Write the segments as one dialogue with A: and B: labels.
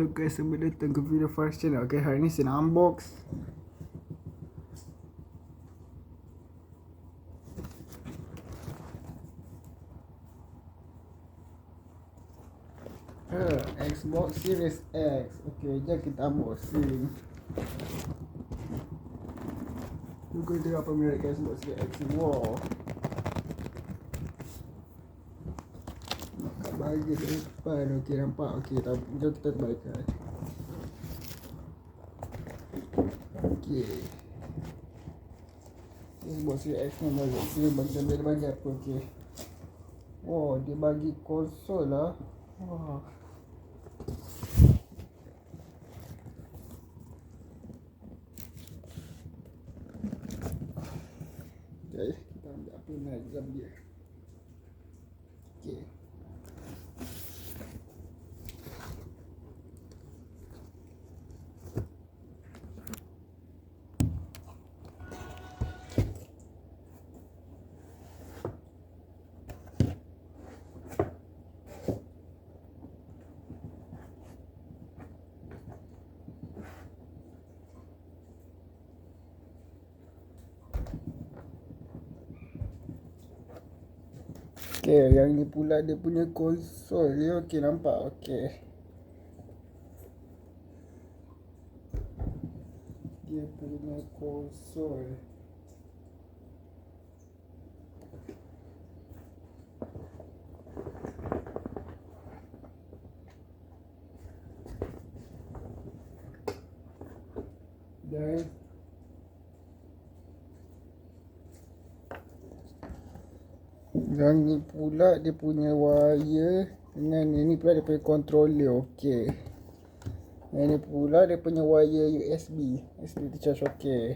A: Hello guys, selamat datang ke video Fars channel. Okay, hari ni saya nak unbox Xbox Series X. Okay, jom kita unboxing. Tunggu tengok apa merek Xbox Series X ni. Wow, nak bagi depan. Okay, nampak. Okay, jom kita terbaikkan. Okay, Xbox Series X ni dia bagi apa? Okay, wow, dia bagi konsol lah. Wah, okay, kita ambil apa nak jam dia. Okay, okay, yang ni pula dia punya konsol dia. Okay, nampak. Okay, dia punya konsol. Dan yang ni pula dia punya wire. Dengan ni pula dia punya controller. Okay, yang ni pula dia punya wire USB to charge. Okay,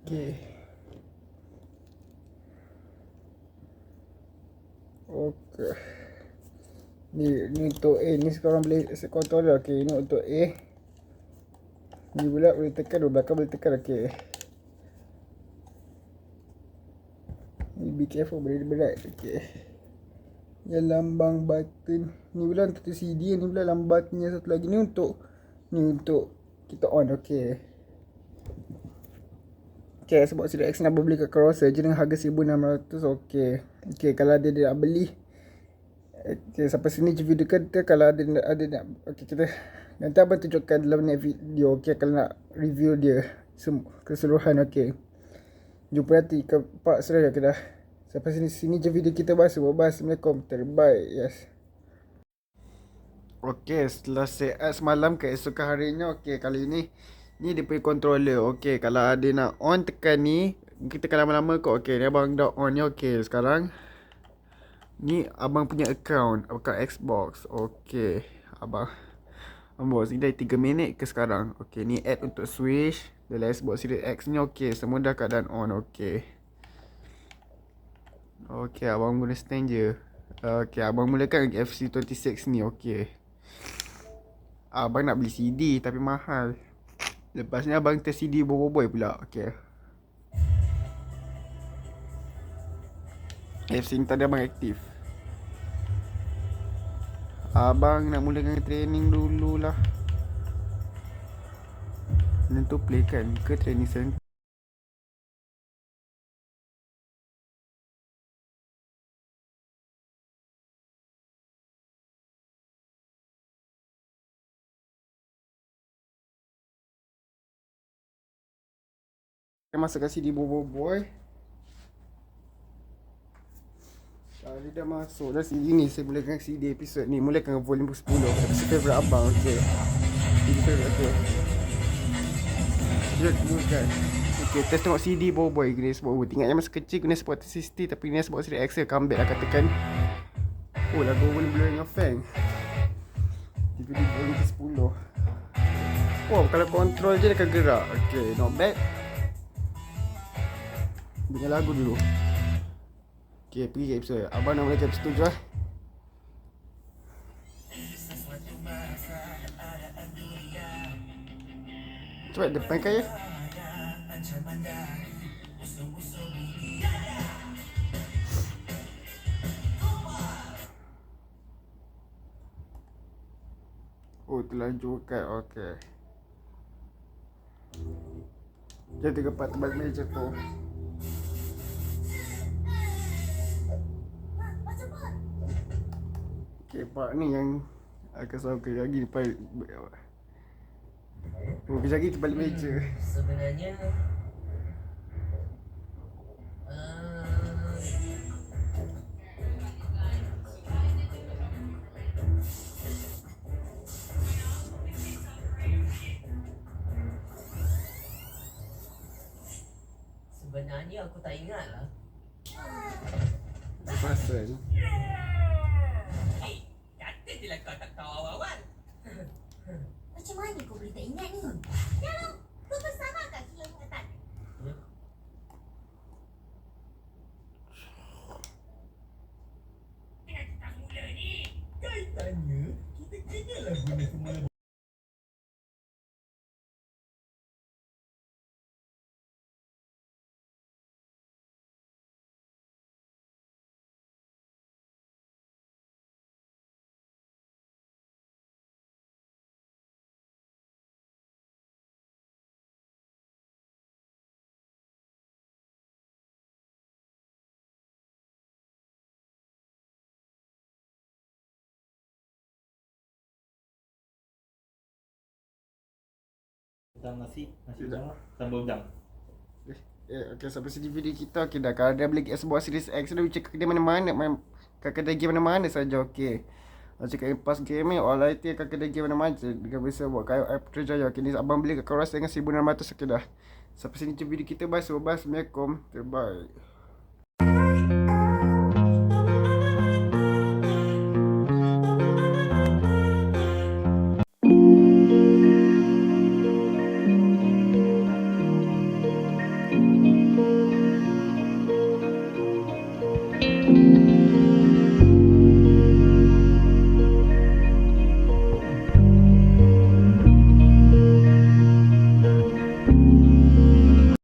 A: okay, okay. Ni untuk A. Ni sekarang boleh controller. Okay, ni untuk A. Ni pula boleh tekan, belakang boleh tekan. Okay, ni be careful, boleh berat. Okay, yang lambang button ni pula untuk CD. Ni pula lambang buttonnya satu lagi. Ni untuk kita on. Okay, okay, sebab Series X nak beli kat Carousel je dengan harga 1,600. Okay, okay, kalau ada dia nak beli. Okay, sampai sini je video kita. Kalau ada nak, okay, kita nanti abang tunjukkan dalam next video. Okay, kalau nak review dia keseluruhan. Okay, jumpa nanti ke part seterusnya. Okay, dah sampai sini je video kita. Bye. Assalamualaikum. Terbaik. Yes. Okay, setelah set semalam keesokan harinya. Okay, kali ni dia punya controller. Okay, kalau ada nak on, tekan ni. Kita tekan lama-lama kot. Okay, ni abang dah on ni. Okay, sekarang ni abang punya account Xbox. Okay, abang unbox ni dah 3 minit ke sekarang. Okay, ni add untuk switch dalam Xbox Series X ni. Okay, semua dah keadaan on. Okay, okay, abang guna stand je. Okay, abang mulakan FC26 ni. Okay, abang nak beli CD tapi mahal. Lepas ni abang test CD boy pula. Okay, FC ni tadi abang aktif. Abang nak mulakan training dululah. Nentu play kan ke training center. Kita masukkan CD boy. Dia dah masuk dah CD ni. Saya mulakan CD episod ni. Mulakan volume 10. Episode favourite abang. Okay, CD favourite. Okay, jom mulakan. Okay, test tengok CD boy guna Xbox. Ingatnya masa kecil guna Xbox 360. Tapi ni Xbox Series X comeback lah katakan. Oh, lagu boleh blur dengan fan. DVD volume 10. Oh, kalau kontrol je dia akan gerak. Okay, not bad. Dengar lagu dulu. Okay, pergi ke episode. Abang nak mulakan episode 7 lah. Cepat depan kaya. Oh, terlanjur kan. Okey. Jadi tempat tempat meja tu. Okey, pak ni yang akan selalu kerja lagi depan. Oh, kerja lagi terbalik meja.
B: Sebenarnya uh, sebenarnya aku tak ingat lah.
A: Pasal.
B: Kata je lah kau tak tahu awal-awal.
C: Macam mana kau boleh tak ingat ni? Ya lah, kau bersama kat kira ingatan.
B: Tengah kita mula ni. Kaitannya, kita kenalah guna semula.
D: Udang nasi udang sambal udang.
A: Okay, sampai sini video kita. Okay dah. Kalau ada beli sebuah Series X, dia cakap kedai mana-mana. Kedai game mana-mana saja. Okay. Cakap Impas Gaming, all IT kat kedai game mana-mana. Dia bisa buat kayu app Terjaya. Okay, ni abang beli kat Keras dengan 1600. Okay dah. Sampai sini video kita. Bye. So, bye. Assalamualaikum. Bye.